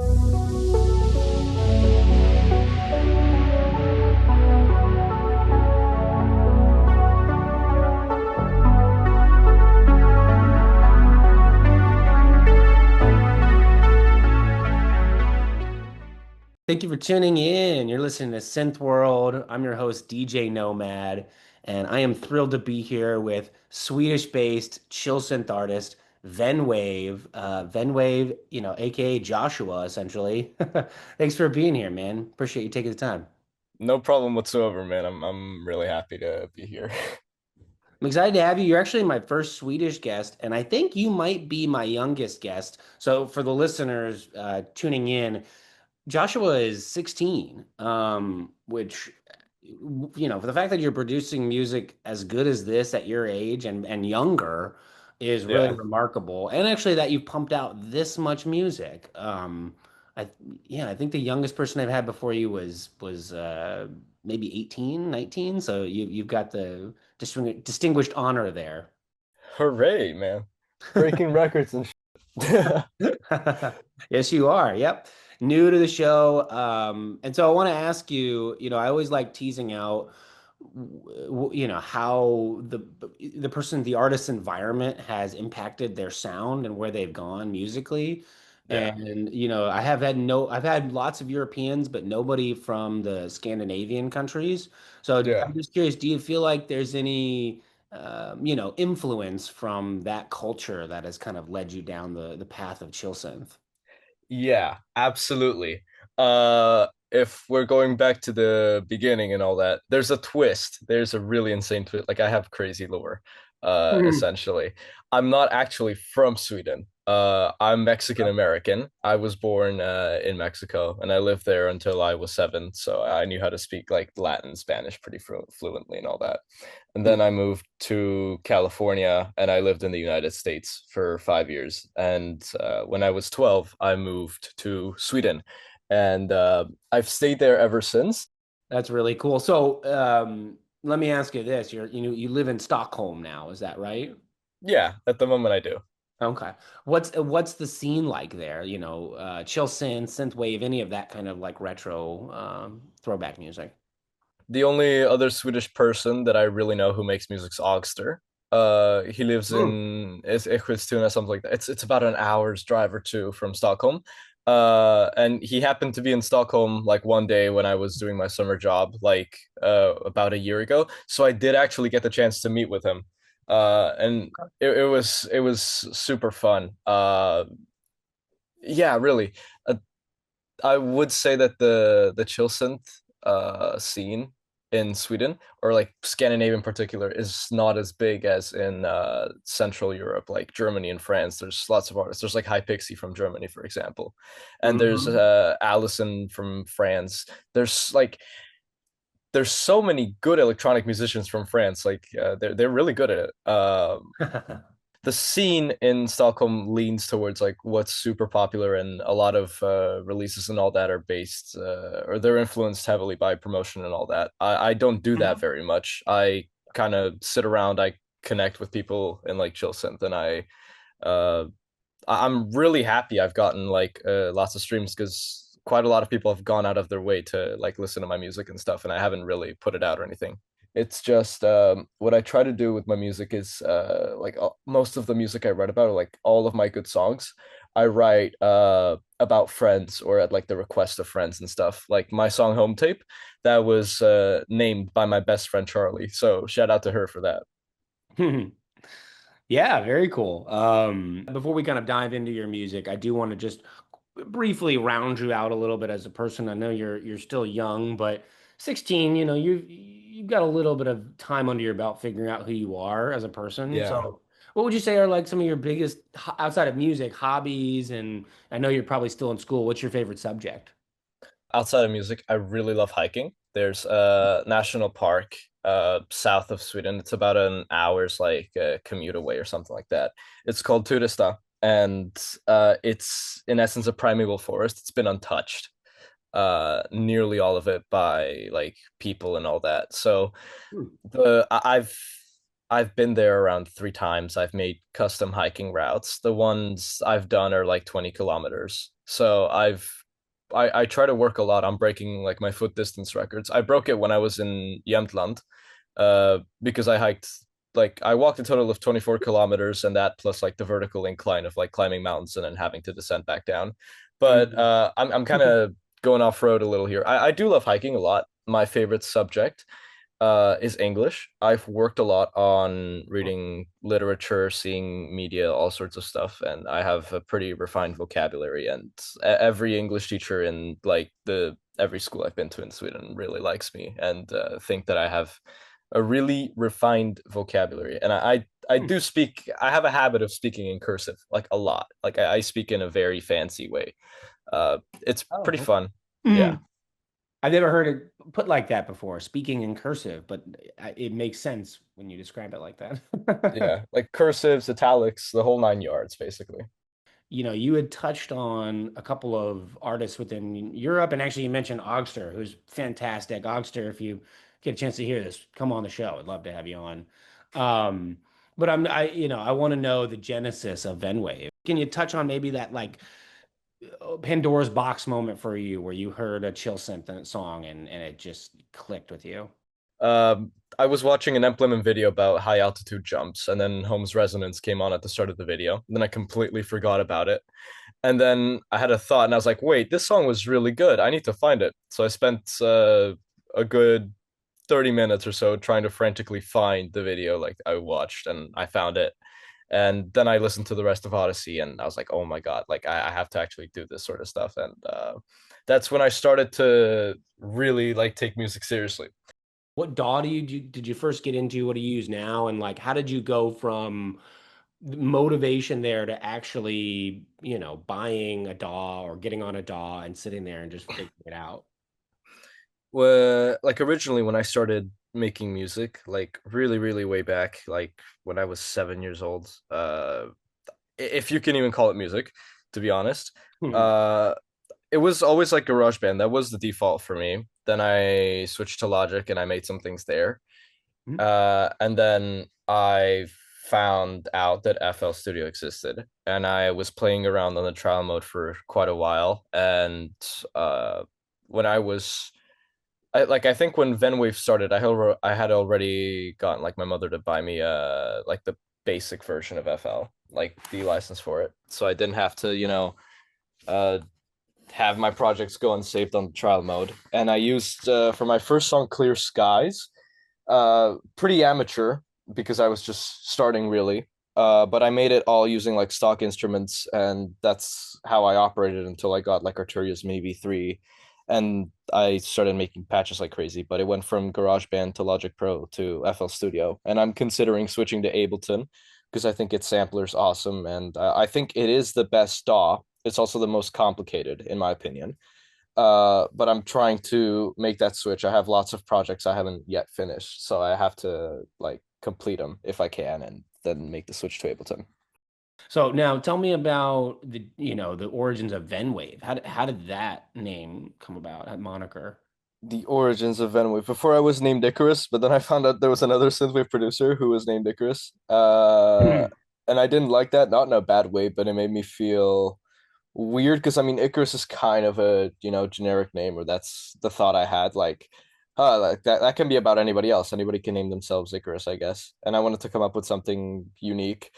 Thank you for tuning in. You're listening to SynthWorld. I'm your host, DJ Nomad, and I am thrilled to be here with Swedish-based chill synth artist Vennwave. Vennwave, aka Joshua, essentially. Thanks for being here, man. Appreciate you taking the time. No problem whatsoever, man. I'm really happy to be here. I'm excited to have you. You're actually my first Swedish guest, and I think you might be my youngest guest. So, for the listeners tuning in, Joshua is 16, which, for the fact that you're producing music as good as this at your age and younger is really Yeah. remarkable. And actually, that you've pumped out this much music. I yeah, I think the youngest person I've had before you was maybe 18, 19. So you've got the distinguished honor there. Hooray, man. Breaking records and shit. Yes, you are. Yep. New to the show. And so I want to ask you, I always like teasing out, how the person, the artist's environment has impacted their sound and where they've gone musically. Yeah. And, I've had lots of Europeans, but nobody from the Scandinavian countries. So Yeah. I'm just curious, do you feel like there's any influence from that culture that has kind of led you down the path of chill synth? Yeah, absolutely. If we're going back to the beginning and all that, there's a twist. There's a really insane twist. Like I have crazy lore, Mhm. essentially. I'm not actually from Sweden. I'm Mexican American. I was born in Mexico and I lived there until I was 7, so I knew how to speak like Latin, Spanish pretty fluently and all that. And then I moved to California and I lived in the United States for 5 years. And when I was 12, I moved to Sweden. And I've stayed there ever since. That's really cool. So, let me ask you this. You live in Stockholm now, is that right? Yeah, at the moment I do. Okay. What's the scene like there? Chill synth, synthwave, any of that kind of like retro throwback music. The only other Swedish person that I really know who makes music's Ogster. He lives Hmm. in Eskilstuna, something like that. It's about an hour's drive or two from Stockholm. And he happened to be in Stockholm like one day when I was doing my summer job, like about a year ago. So I did actually get the chance to meet with him. And it was super fun. Yeah, really. I would say that the chill synth scene in Sweden or like Scandinavia in particular is not as big as in Central Europe, like Germany and France. There's lots of artists. There's like High Pixie from Germany, for example, and there's Hmm. Allison from France. There's so many good electronic musicians from France. Like they're really good at it. The scene in Stockholm leans towards like what's super popular, and a lot of releases and all that are based or they're influenced heavily by promotion and all that. I don't do that very much. I kind of sit around, I connect with people in like chill synth, and uh, I'm really happy I've gotten like lots of streams because quite a lot of people have gone out of their way to like listen to my music and stuff, and I haven't really put it out or anything. It's just what I try to do with my music is like most of the music I write about, or like all of my good songs, I write about friends or at like the request of friends and stuff. Like my song "Home Tape," that was named by my best friend Charlie. So shout out to her for that. Yeah, very cool. Before we kind of dive into your music, I do want to just briefly round you out a little bit as a person. I know you're still young, but 16, you've got a little bit of time under your belt figuring out who you are as a person. Yeah. So, what would you say are like some of your biggest outside of music hobbies? And I know you're probably still in school. What's your favorite subject? Outside of music, I really love hiking. There's a national park south of Sweden. It's about an hour's like commute away or something like that. It's called Turista, and it's in essence a primeval forest. It's been untouched, nearly all of it by like people and all that. So Hmm. I've been there around 3 times. I've made custom hiking routes. The ones I've done are like 20 kilometers. So I try to work a lot on breaking like my foot distance records. I broke it when I was in Jämtland, because I hiked like I walked a total of 24 kilometers, and that plus like the vertical incline of like climbing mountains and then having to descend back down. But Mm. I'm kind of going off road a little here. I do love hiking a lot. My favorite subject is English. I've worked a lot on reading literature, seeing media, all sorts of stuff, and I have a pretty refined vocabulary. And every English teacher in like the every school I've been to in Sweden really likes me and think that I have a really refined vocabulary. And I do speak. I have a habit of speaking in cursive, like a lot. Like I speak in a very fancy way. It's pretty Oh. fun. Yeah. Mm. I've never heard it put like that before, speaking in cursive, but it makes sense when you describe it like that. Yeah, like cursives, italics, the whole nine yards, basically. You had touched on a couple of artists within Europe, and actually you mentioned Ogster, who's fantastic. Ogster, if you get a chance to hear this, come on the show. I'd love to have you on. Um, but I want to know the genesis of Vennwave. Can you touch on maybe that like Pandora's box moment for you where you heard a Chillsynth song and it just clicked with you? I was watching an implement video about high altitude jumps, and then Holmes resonance came on at the start of the video. And then I completely forgot about it. And then I had a thought, and I was like, "Wait, this song was really good. I need to find it." So I spent a good 30 minutes or so trying to frantically find the video like I watched, and I found it. And then I listened to the rest of Odyssey, and I was like, "Oh my God, like I have to actually do this sort of stuff." And that's when I started to really like take music seriously. What DAW did you first get into? What do you use now? And like, how did you go from motivation there to actually, buying a DAW or getting on a DAW and sitting there and just figuring it out? Like originally when I started making music, like really way back, like when I was 7 years old, if you can even call it music, to be honest, Hmm. uh, it was always like GarageBand. That was the default for me. Then I switched to Logic and I made some things there. Hmm. And then I found out that FL Studio existed, and I was playing around on the trial mode for quite a while. And when I was I think when Vennwave started, I had already gotten like my mother to buy me like the basic version of FL, like the license for it. So I didn't have to, uh have my projects go unsaved on the trial mode. And I used for my first song Clear Skies, pretty amateur because I was just starting really. But I made it all using like stock instruments, and that's how I operated until I got like Arturia's maybe three, and I started making patches like crazy. But it went from GarageBand to Logic Pro to FL Studio, and I'm considering switching to Ableton because I think its sampler's awesome, and I think it is the best DAW. It's also the most complicated, in my opinion. But I'm trying to make that switch. I have lots of projects I haven't yet finished, so I have to like complete them if I can, and then make the switch to Ableton. So now tell me about the origins of Vennwave. How did that name come about, that moniker? The origins of Vennwave. Before I was named Icarus, but then I found out there was another synthwave producer who was named Icarus. And I didn't like that, not in a bad way, but it made me feel weird because I mean Icarus is kind of a, generic name, or that's the thought I had. Like, like that can be about anybody else. Anybody can name themselves Icarus, I guess. And I wanted to come up with something unique.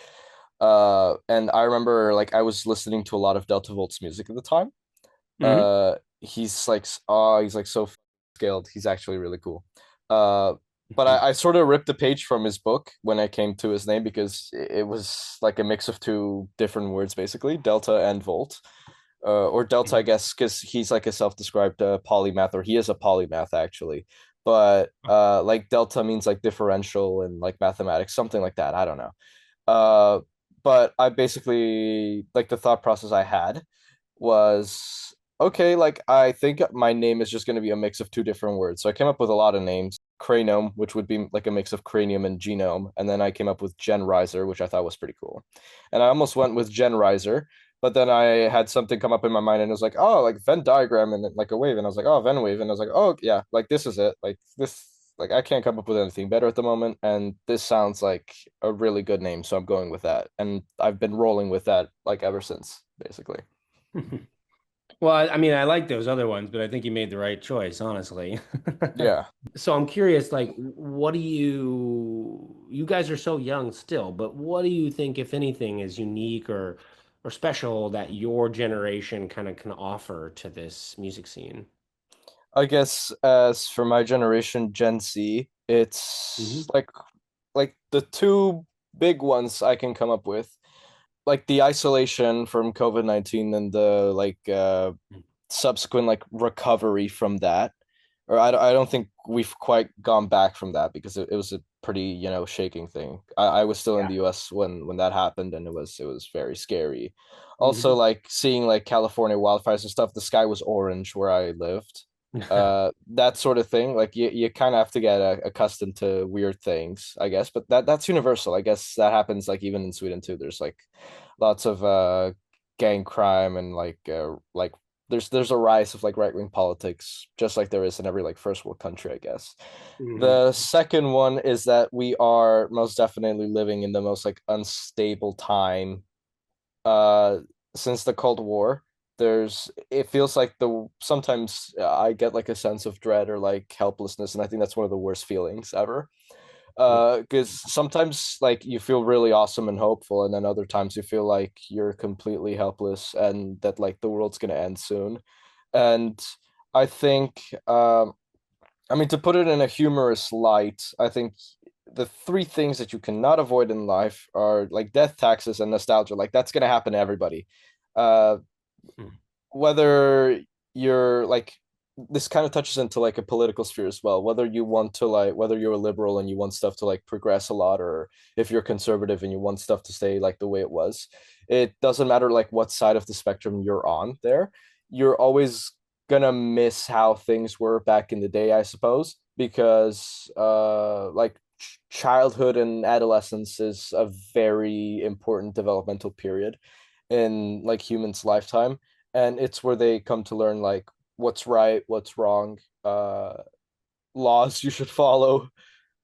And I remember like I was listening to a lot of Delta Volt's music at the time. Hmm. He's like so scaled. He's actually really cool. Uh, but I sort of ripped the page from his book when I came to his name because it was like a mix of two different words, basically, Delta and Volt. Or Delta, I guess, because he's like a self-described polymath, or he is a polymath actually. But like Delta means like differential and like mathematics, something like that. I don't know. Uh, but I basically like the thought process I had was okay, like I think my name is just going to be a mix of two different words. So I came up with a lot of names. Cranome, which would be like a mix of cranium and genome, and then I came up with Genriser, which I thought was pretty cool. And I almost went with Genriser, but then I had something come up in my mind, and it was like, oh, like Venn diagram and like a wave, and I was like, oh, Vennwave, and I was like, oh yeah, like this is it, like this. Like I can't come up with anything better at the moment, and this sounds like a really good name, so I'm going with that. And I've been rolling with that like ever since, basically. Well, I mean, I like those other ones, but I think you made the right choice, honestly. Yeah. So I'm curious, like, what do you guys are so young still, but what do you think, if anything, is unique or special that your generation kind of can offer to this music scene? I guess as for my generation, Gen Z, it's Hmm. like the two big ones I can come up with, like the isolation from COVID-19 and the subsequent like recovery from that. Or I don't think we've quite gone back from that because it was a pretty, shaking thing. I was still in Yeah. the US when that happened, and it was very scary. Also, Hmm. like seeing like California wildfires and stuff, the sky was orange where I lived. That sort of thing. Like you kind of have to get accustomed to weird things, I guess. But that's universal. I guess that happens like even in Sweden too. There's like lots of gang crime and like there's a rise of like right-wing politics just like there is in every like first world country, I guess. Hmm. The second one is that we are most definitely living in the most like unstable time uh since the Cold War. It feels like the sometimes I get like a sense of dread or like helplessness, and I think that's one of the worst feelings ever. Because sometimes like you feel really awesome and hopeful, and then other times you feel like you're completely helpless and that like the world's gonna end soon. And I think, I mean, to put it in a humorous light, I think the three things that you cannot avoid in life are like death, taxes, and nostalgia. Like that's gonna happen to everybody. Uh, whether you're like this kind of touches into like a political sphere as well, whether you want to like whether you're a liberal and you want stuff to like progress a lot, or if you're conservative and you want stuff to stay like the way it was. It doesn't matter like what side of the spectrum you're on there, you're always gonna miss how things were back in the day, I suppose, because childhood and adolescence is a very important developmental period in like humans lifetime, and it's where they come to learn like what's right, what's wrong, laws you should follow,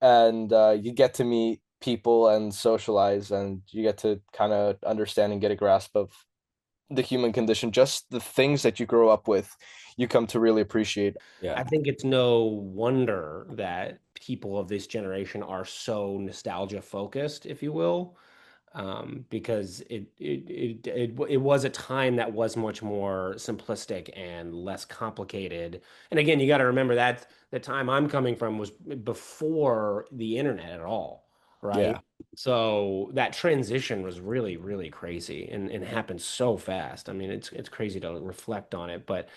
and you get to meet people and socialize, and you get to kind of understand and get a grasp of the human condition. Just the things that you grow up with, you come to really appreciate. Yeah. I think it's no wonder that people of this generation are so nostalgia focused, if you will, because it was a time that was much more simplistic and less complicated. And again, you got to remember that the time I'm coming from was before the internet at all, right? Yeah. So that transition was really, really crazy and happened so fast. I mean, it's crazy to reflect on it, but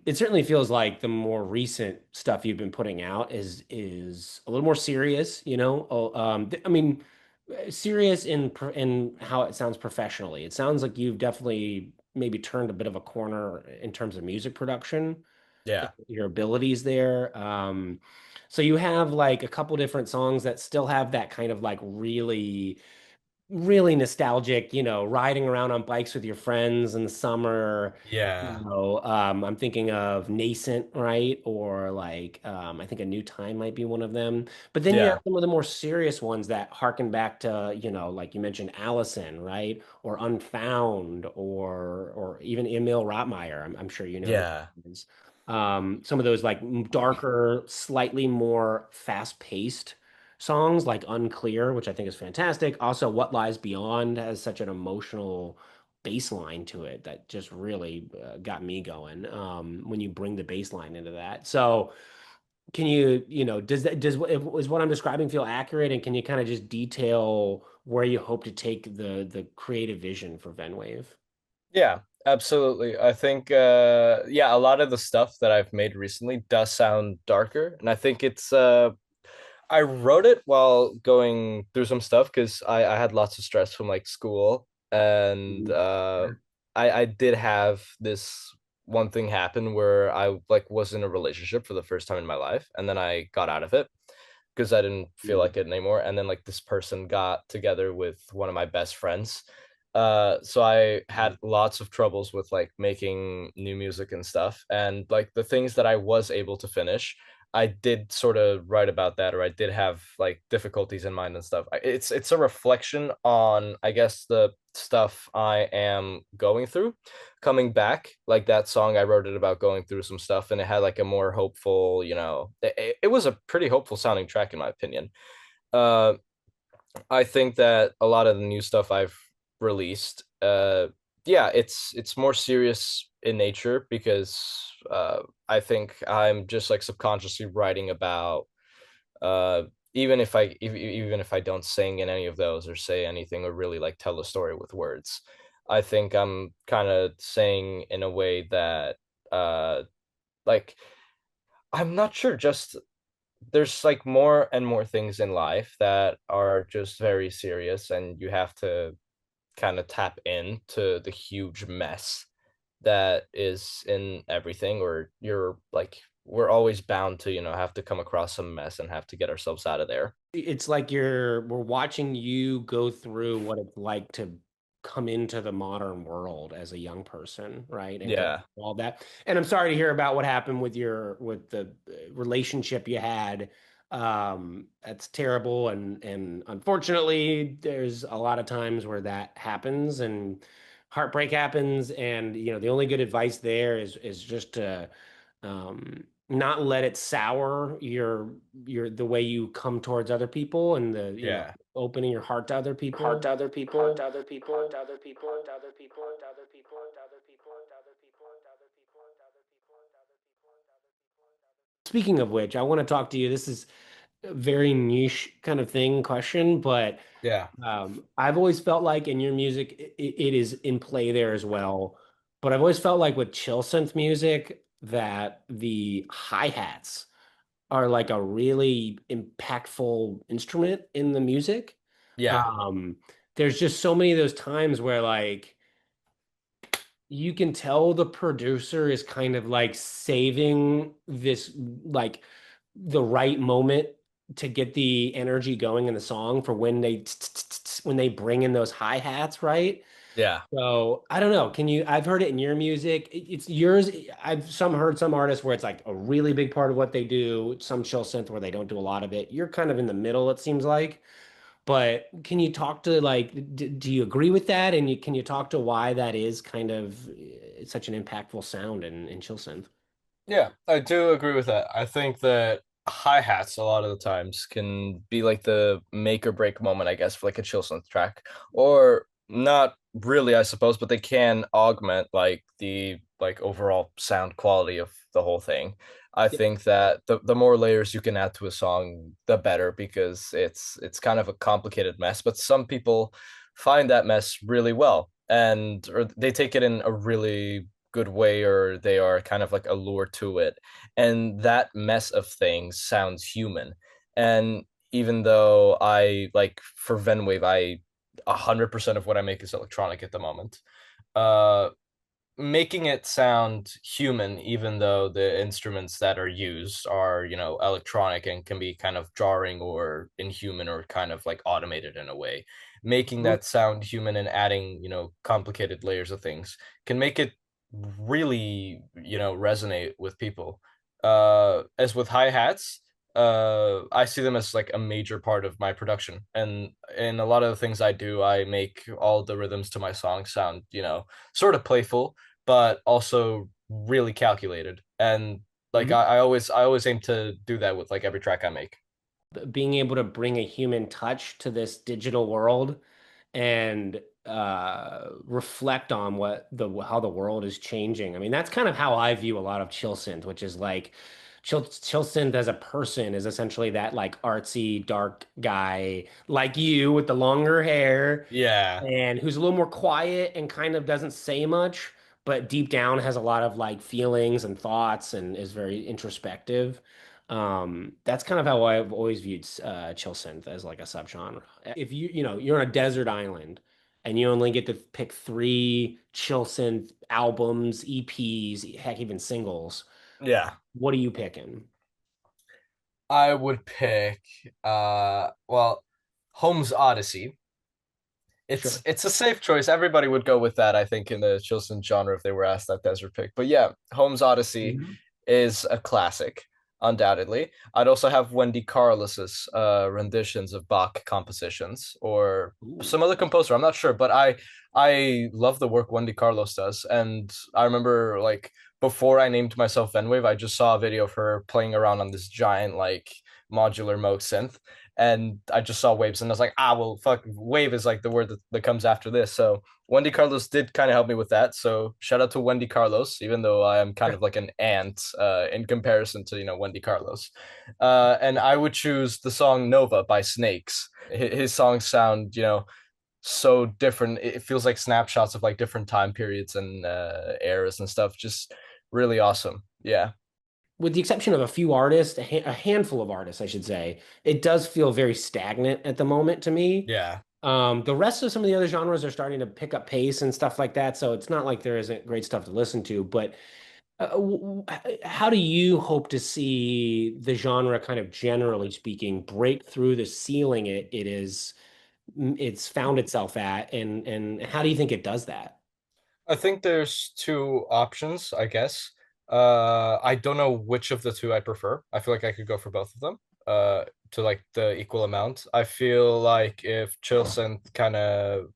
it certainly feels like the more recent stuff you've been putting out is a little more serious, you know? I mean, serious in how it sounds professionally. It sounds like you've definitely maybe turned a bit of a corner in terms of music production, Yeah. your abilities there. So you have like a couple different songs that still have that kind of like really nostalgic, riding around on bikes with your friends in the summer. Yeah. I'm thinking of Nascent, right? Or like, I think A New Time might be one of them. But then you have Yeah. some of the more serious ones that harken back to, like you mentioned, Allison, right? Or Unfound, or even Emil Rottmeyer. I'm sure you know those Yeah. ones. Some of those like darker, slightly more fast-paced songs like Unclear, which I think is fantastic. Also, What Lies Beyond has such an emotional bass line to it that just really got me going when you bring the bass line into that. So, can is what I'm describing feel accurate? And can you kind of just detail where you hope to take the creative vision for Vennwave? Yeah, absolutely. I think yeah, a lot of the stuff that I've made recently does sound darker, and I think it's I wrote it while going through some stuff because I had lots of stress from like school, and Mhm. I did have this one thing happen where I like was in a relationship for the first time in my life, and then I got out of it because I didn't feel Mhm. like it anymore. And then like this person got together with one of my best friends. So I had lots of troubles with like making new music and stuff. And like the things that I was able to finish, I did sort of write about that, or I did have like difficulties in mind and stuff. It's a reflection on, I guess, the stuff I am going through. Coming back, like that song, I wrote it about going through some stuff, and it had like a more hopeful, it was a pretty hopeful sounding track in my opinion. Uh, I think that a lot of the new stuff I've released, yeah, it's more serious in nature because I think I'm just like subconsciously writing about uh, even if I don't sing in any of those or say anything or really like tell a story with words, I think I'm kind of saying in a way that like I'm not sure, just there's like more and more things in life that are just very serious, and you have to kind of tap into the huge mess that is in everything, or you're like, we're always bound to, have to come across some mess and have to get ourselves out of there. It's like we're watching you go through what it's like to come into the modern world as a young person, right? And go through Yeah. all that. And I'm sorry to hear about what happened with the relationship you had. That's terrible, and unfortunately, there's a lot of times where that happens and heartbreak happens. And the only good advice there is just to not let it sour your the way you come towards other people, and the Yeah. opening your heart to other Heart people. to other people, heart to other people, heart to other people, heart to other people, heart to other people, heart to other people, heart to other people, heart to other people, heart to other people, heart to other people, heart to other people, heart to other people. Speaking of which, I want to talk to you. This is a very niche kind of thing question, but Yeah. I've always felt like in your music, it is in play there as well. But I've always felt like with chill synth music that the hi-hats are like a really impactful instrument in the music. Yeah. Um, there's just so many of those times where like you can tell the producer is kind of like saving this like the right moment to get the energy going in the song for when they bring in those hi-hats, right? Yeah. So I don't know. I've heard it in your music. It's yours. I've heard some artists where it's like a really big part of what they do, some chill synth where they don't do a lot of it. You're kind of in the middle, it seems like. But can you talk to like, do you agree with that? And can you talk to why that is kind of such an impactful sound in chill synth? Yeah, I do agree with that. I think that hi-hats a lot of the times can be like the make or break moment, I guess, for like a chill synth track. Or not really, I suppose, but they can augment like the like overall sound quality of the whole thing. I Yeah. think that the more layers you can add to a song, the better, because it's kind of a complicated mess, but some people find that mess really well, and or they take it in a really good way, or they are kind of like allured to it, and that mess of things sounds human. And even though I like for Vennwave, I 100% of what I make is electronic at the moment, uh making it sound human, even though the instruments that are used are, electronic and can be kind of jarring or inhuman or kind of like automated in a way. Making Mhm. that sound human and adding, complicated layers of things can make it really, resonate with people. As with hi-hats, I see them as like a major part of my production. And in a lot of the things I do, I make all the rhythms to my songs sound, sort of playful, but also really calculated. And like Mhm. I always aim to do that with like every track I make. Being able to bring a human touch to this digital world and reflect on how the world is changing. I mean, that's kind of how I view a lot of chill synth, which is like chill synth as a person is essentially that like artsy dark guy like you with the longer hair Yeah. and who's a little more quiet and kind of doesn't say much, but deep down has a lot of like feelings and thoughts and is very introspective. That's kind of how I've always viewed chill synth as like a subgenre. If you're on a desert island and you only get to pick three chill synth albums, EPs, heck, even singles, Yeah. what are you picking? I would pick well, Holmes Odyssey. Sure. It's a safe choice. Everybody would go with that, I think, in the Chillsynth genre if they were asked that desert pick. But yeah, Holmes Odyssey Mhm. is a classic. undoubtedly. I'd also have Wendy Carlos's renditions of Bach compositions or Ooh, some other composer. I'm not sure, but I love the work Wendy Carlos does, and I remember like before I named myself Vennwave, I just saw a video of her playing around on this giant like modular Moog synth, and I just saw waves, and I was like, ah, well, fuck, wave is like the word that comes after this. So Wendy Carlos did kind of help me with that. So shout out to Wendy Carlos, even though I am kind of like an ant in comparison to Wendy Carlos. And I would choose the song Nova by Snakes. His songs sound so different. It feels like snapshots of like different time periods and eras and stuff. Just really awesome. Yeah. with the exception of a few artists, a handful of artists, I should say, it does feel very stagnant at the moment to me. Yeah. The rest of some of the other genres are starting to pick up pace and stuff like that, so it's not like there isn't great stuff to listen to. But how do you hope to see the genre, kind of generally speaking, break through the ceiling it's found itself at, and how do you think it does that? I think there's two options, I guess. I don't know which of the two I prefer. I feel like I could go for both of them, to like the equal amount. I feel like if Chillsynth kind of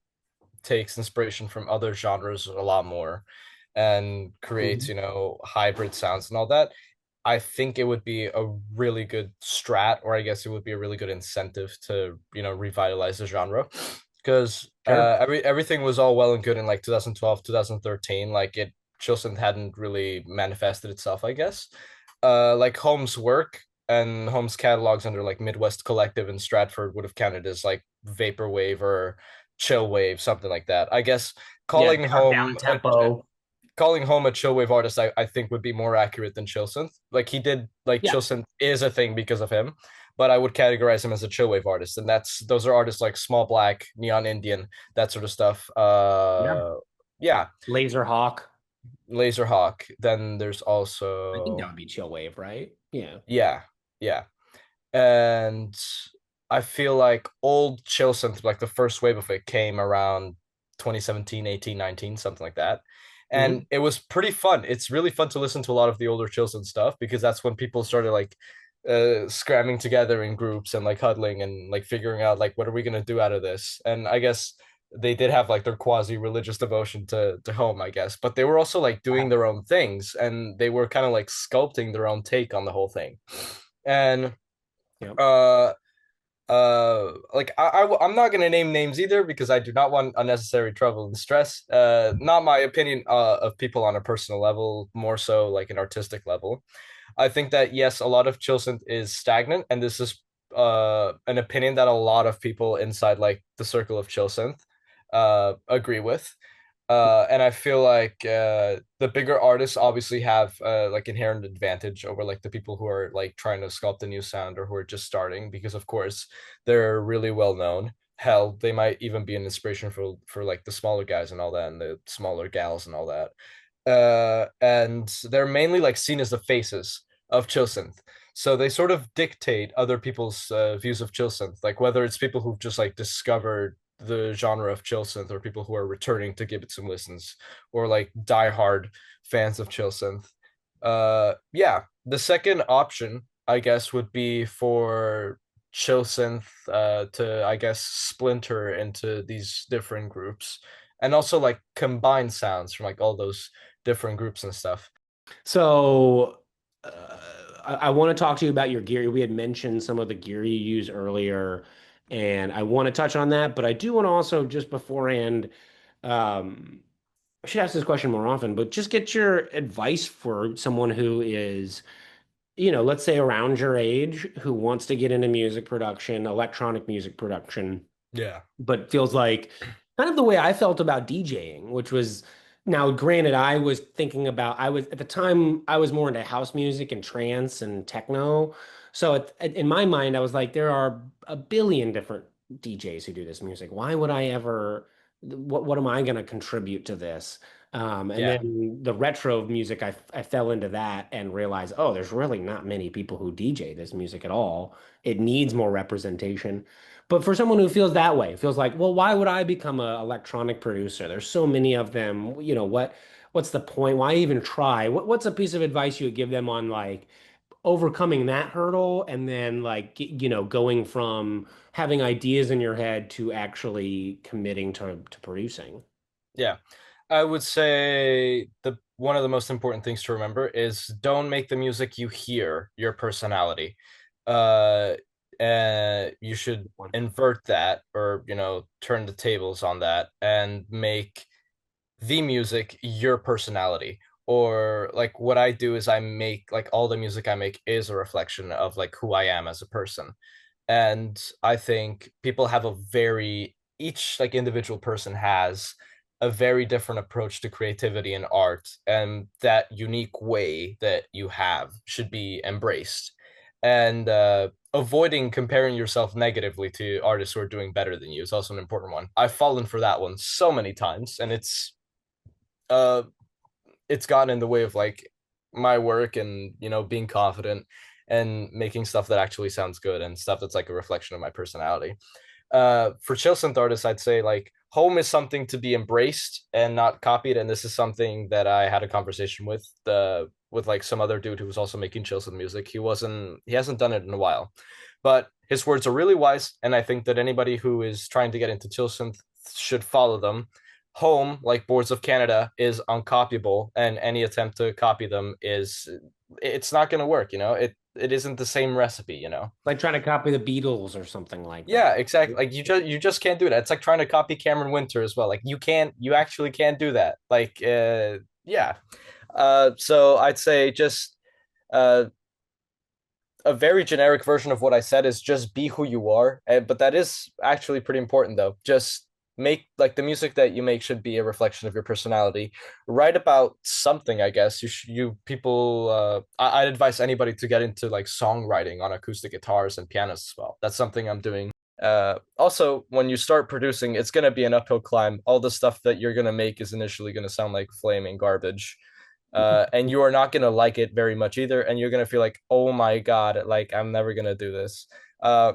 takes inspiration from other genres a lot more and creates, Mhm. hybrid sounds and all that, I think it would be a really good strat, or I guess it would be a really good incentive to, revitalize the genre. Because Sure. everything was all well and good in like 2012, 2013. Like Chilson hadn't really manifested itself, I guess. Like Holmes' work and Holmes' catalogs under like Midwest Collective and Stratford would have counted as like Vaporwave or Chillwave, something like that. I guess Yeah, calling kind of down home a tempo. calling home a chillwave artist, I think would be more accurate than Chillsynth. Like he did, like Yeah. Chillsynth is a thing because of him, but I would categorize him as a chillwave artist, and those are artists like Small Black, Neon Indian, that sort of stuff. Yeah. Yeah, Laser Hawk. Laserhawk. Then there's I think that also would be chill wave, right? Yeah. yeah, yeah, and I feel like old Chillsynth, like the first wave of it, came around 2017, 18, 19, something like that. And Hmm. it was pretty fun. It's really fun to listen to a lot of the older Chillsynth stuff because that's when people started like scramming together in groups and like huddling and like figuring out like what are we gonna do out of this. And I guess they did have like their quasi religious devotion to home, I guess, but they were also like doing their own things and they were kind of like sculpting their own take on the whole thing. And Yeah. uh like I'm not gonna name names either because I do not want unnecessary trouble and stress. Not my opinion of people on a personal level, more so like an artistic level. I think that yes, a lot of Chilsynth is stagnant, and this is an opinion that a lot of people inside like the circle of Chilsynth agree with. And I feel like the bigger artists obviously have like inherent advantage over like the people who are like trying to sculpt a new sound or who are just starting because of course they're really well known. Hell, they might even be an inspiration for like the smaller guys and all that and the smaller gals and all that. And they're mainly like seen as the faces of Chillsynth. So they sort of dictate other people's views of Chillsynth, like whether it's people who've just like discovered the genre of Chillsynth or people who are returning to give it some listens or like diehard fans of Chillsynth. Yeah, the second option, I guess, would be for Chillsynth to, I guess, splinter into these different groups and also like combine sounds from like all those different groups and stuff. So uh, I want to talk to you about your gear. We had mentioned some of the gear you use earlier, and I want to touch on that, but I do want to also just beforehand, um, I should ask this question more often, but just get your advice for someone who is, let's say around your age, who wants to get into music production, electronic music production, Yeah. but feels like kind of the way I felt about DJing, which was now granted, I was thinking about, I was at the time, I was more into house music and trance and techno. So in my mind, I was like, there are a billion different DJs who do this music. Why would I ever, what am I going to contribute to this? And Yeah. then the retro music, I fell into that and realized, oh, there's really not many people who DJ this music at all. It needs more representation. But for someone who feels that way, feels like, well, why would I become an electronic producer? There's so many of them. What's the point? Why even try? What's a piece of advice you would give them on like overcoming that hurdle and then like going from having ideas in your head to actually committing to producing? Yeah. I would say the one of the most important things to remember is don't make the music you hear your personality. Uh, you should invert that or, turn the tables on that and make the music your personality. Or like what I do is I make like all the music I make is a reflection of like who I am as a person. And I think people have a very each like individual person has a very different approach to creativity and art, and that unique way that you have should be embraced. And avoiding comparing yourself negatively to artists who are doing better than you is also an important one. I've fallen for that one so many times, and uh it's gotten in the way of like my work and being confident and making stuff that actually sounds good and stuff that's like a reflection of my personality. For Chillsynth artists, I'd say like home is something to be embraced and not copied. And this is something that I had a conversation with like some other dude who was also making Chillsynth music. He hasn't done it in a while, but his words are really wise, and I think that anybody who is trying to get into Chillsynth should follow them. Home, like Boards of Canada, is uncopyable, and any attempt to copy them is it's not going to work. It isn't the same recipe. Like trying to copy the Beatles or something like that. Yeah, exactly. Like you just can't do that. It's like trying to copy Cameron Winter as well. Like you actually can't do that. Like yeah. So I'd say just uh a very generic version of what I said is just be who you are. But that is actually pretty important though. Just make like the music that you make should be a reflection of your personality. Write about something, I guess. You people I'd advise anybody to get into like songwriting on acoustic guitars and pianos as well. That's something I'm doing. Also, when you start producing, it's going to be an uphill climb. All the stuff that you're going to make is initially going to sound like flaming garbage. And you are not going to like it very much either. And you're going to feel like, oh my God, like I'm never going to do this.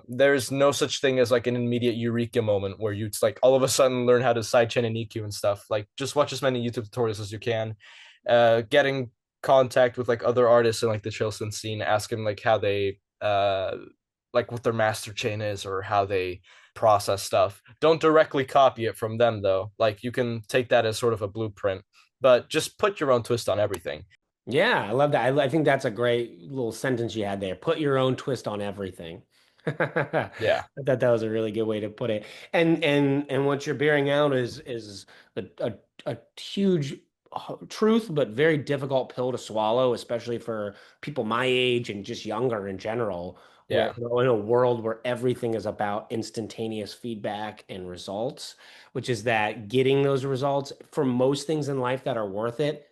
There's no such thing as like an immediate eureka moment where you it's like all of a sudden learn how to sidechain and EQ and stuff. Like just watch as many YouTube tutorials as you can. Getting contact with like other artists in like the Chillsynth scene, ask them like how they like what their master chain is or how they process stuff. Don't directly copy it from them though. Like you can take that as sort of a blueprint, but just put your own twist on everything. Yeah, I love that. I think that's a great little sentence you had there. Put your own twist on everything. I Yeah. thought that was a really good way to put it. And what you're bearing out is a huge truth, but very difficult pill to swallow, especially for people my age and just younger in general, where Yeah. in a world where everything is about instantaneous feedback and results, which is that getting those results for most things in life that are worth it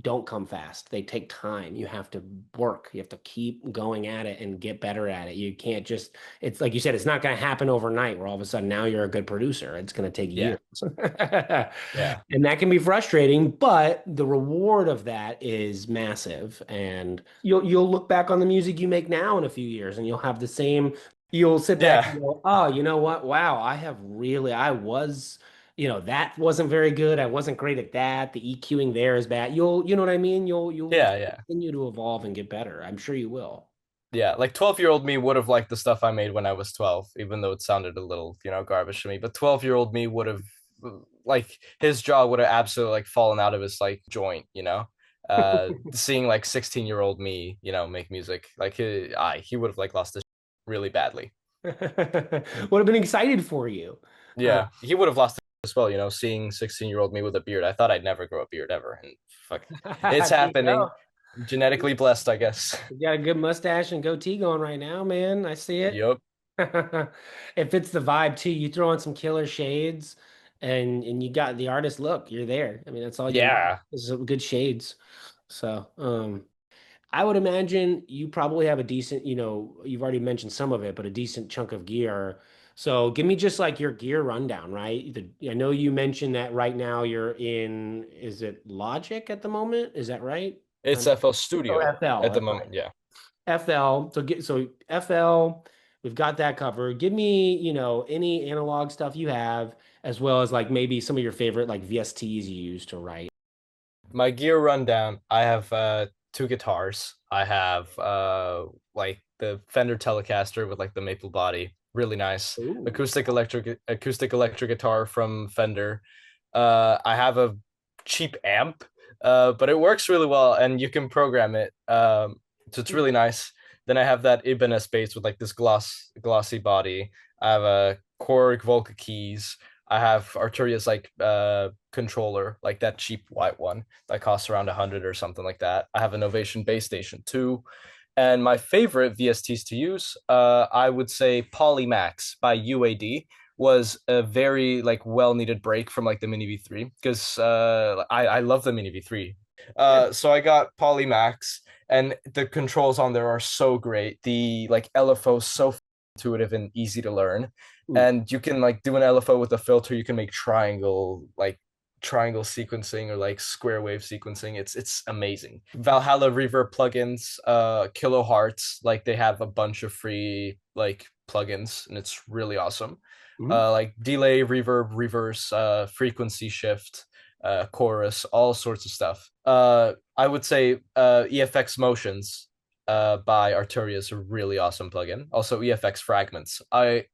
don't come fast. They take time. You have to work. You have to keep going at it and get better at it. You can't just, it's like you said, it's not going to happen overnight where all of a sudden now you're a good producer. It's going to take Yeah. years. Yeah. And that can be frustrating, but the reward of that is massive. And you'll look back on the music you make now in a few years and you'll have the same, you'll sit back and Yeah. go, oh, you know what? Wow, I was that wasn't very good. I wasn't great at that. The EQing there is bad. You know what I mean? You'll Yeah. Yeah. continue to evolve and get better. I'm sure you will. Yeah. Like 12-year-old me would have liked the stuff I made when I was 12, even though it sounded a little, garbage to me. But 12-year-old me would have like his jaw would have absolutely like fallen out of his like joint. Seeing like 16-year-old me, make music, like he would have like lost his really badly. Would have been excited for you. Uh, Yeah, he would have lost it as well, seeing 16-year-old me with a beard. I thought I'd never grow a beard ever. And fuck, it's there you happening. go. Genetically blessed, I guess. You got a good mustache and goatee going right now, man. I see it. Yup. It fits the vibe too. You throw on some killer shades and you got the artist look. You're there. I mean, that's all you need. Yeah. Is some good shades. So, I would imagine you probably have a decent, you've already mentioned some of it, but a decent chunk of gear. So give me just like your gear rundown, right? I know you mentioned that right now you're in, is it Logic at the moment? Is that right? It's FL Oh, Studio FL. at the That's right. moment. Yeah. FL. So FL, we've got that covered. Give me, any analog stuff you have, as well as like maybe some of your favorite like VSTs you use to write. My gear rundown. I have two guitars. I have like the Fender Telecaster with like the maple body, really nice. Ooh. Acoustic electric guitar from Fender. I have a cheap amp, but it works really well, and you can program it. So it's really nice. Then I have that Ibanez bass with like this glossy body. I have a Korg Volca keys. I have Arturia's like controller, like that cheap white one that costs around 100 or something like that. I have an Ovation base station too. And my favorite VSTs to use, I would say Polymax by UAD was a very like well needed break from like the Mini V3 because I love the Mini V3. So I got Polymax and the controls on there are so great. The like LFO is so intuitive and easy to learn. Ooh. And you can like do an LFO with a filter. You can make triangle sequencing or like square wave sequencing. It's amazing. Valhalla reverb plugins, Kilohearts, like they have a bunch of free like plugins and it's really awesome. Mhm. Like delay, reverb, reverse, frequency shift, chorus, all sorts of stuff. I would say EFX Motions by Arturia is a really awesome plugin. Also EFX Fragments. I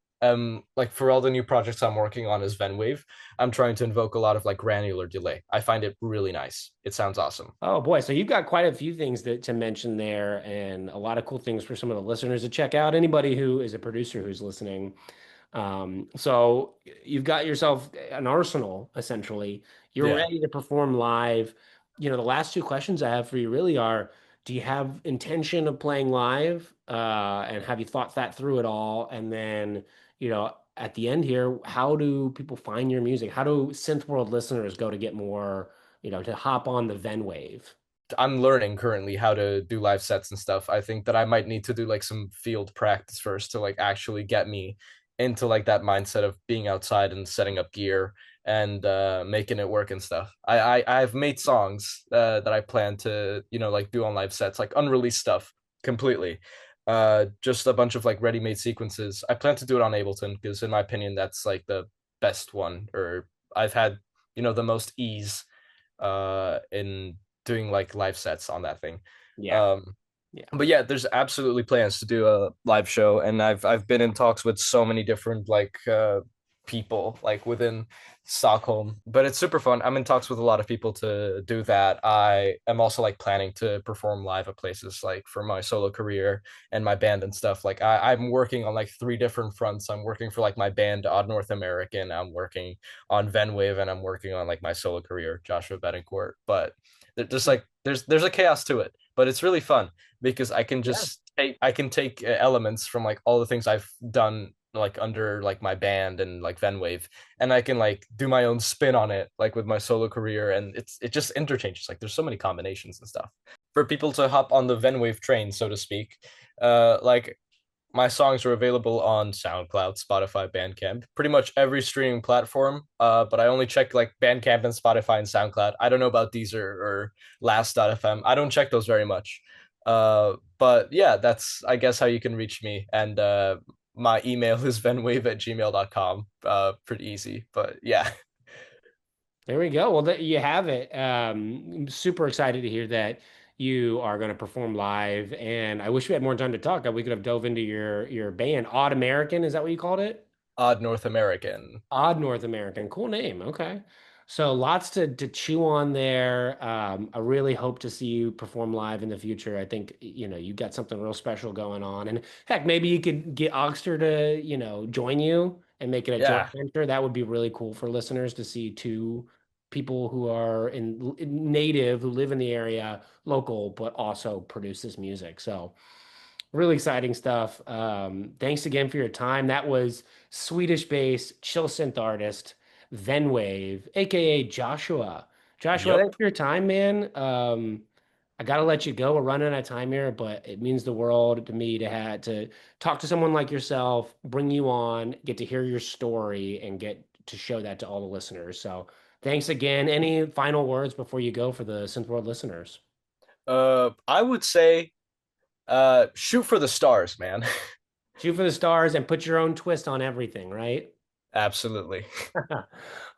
like for all the new projects I'm working on as Vennwave, I'm trying to invoke a lot of like granular delay. I find it really nice. It sounds awesome. Oh boy, so you've got quite a few things to mention there and a lot of cool things for some of the listeners to check out. Anybody who is a producer who's listening. So you've got yourself an arsenal, essentially. You're Yeah. ready to perform live. The last two questions I have for you really are, do you have intention of playing live? And have you thought that through at all? And then, at the end here, how do people find your music? How do SynthWorld listeners go to get more, to hop on the Vennwave? I'm learning currently how to do live sets and stuff. I think that I might need to do like some field practice first to like actually get me into like that mindset of being outside and setting up gear and making it work and stuff. I've made songs that I plan to like do on live sets, like unreleased stuff completely. Just a bunch of like ready-made sequences. I plan to do it on Ableton because in my opinion that's like the best one, or I've had the most ease in doing like live sets on that thing. Yeah. Um, Yeah. but yeah, there's absolutely plans to do a live show, and I've been in talks with so many different like people like within Stockholm. But it's super fun. I'm in talks with a lot of people to do that. I am also like planning to perform live at places like for my solo career and my band and stuff. Like I'm working on like three different fronts. I'm working for like my band Odd North American. I'm working on Vennwave, and I'm working on like my solo career, Joshua Betancourt. But there's like there's a chaos to it, but it's really fun because Yeah. I can take elements from like all the things I've done like under like my band and like Vennwave, and I can like do my own spin on it like with my solo career, and it just interchanges. Like there's so many combinations and stuff for people to hop on the Vennwave train, so to speak. Like my songs are available on SoundCloud, Spotify, Bandcamp, pretty much every streaming platform. But I only check like Bandcamp and Spotify and SoundCloud. I don't know about Deezer or Last.fm. I don't check those very much. But yeah, that's I guess how you can reach me. And my email is venwave@gmail.com. Pretty easy. But yeah. There we go. Well, you have it. I'm super excited to hear that you are going to perform live, and I wish we had more time to talk. We could have dove into your band, Odd American. Is that what you called it? Odd North American. Odd North American. Cool name. Okay. So lots to chew on there. I really hope to see you perform live in the future. I think, you got something real special going on. And heck, maybe you could get Oxter to, join you and make it a joint Yeah. venture. That would be really cool for listeners to see two people who are in native, who live in the area, local, but also produce this music. So really exciting stuff. Thanks again for your time. That was Swedish-based chill synth artist Vennwave, aka Joshua. Joshua, Yup. thanks for your time, man. I gotta let you go. We're running out of time here, but it means the world to me to have to talk to someone like yourself, bring you on, get to hear your story, and get to show that to all the listeners. So thanks again. Any final words before you go for the Synth World listeners? I would say shoot for the stars, man. Shoot for the stars and put your own twist on everything, right? Absolutely.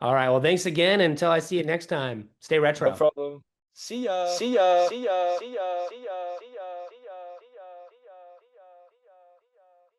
All right. Well, thanks again. Until I see you next time, stay No retro. problem. See ya. See ya. See ya. See ya. See ya. See ya.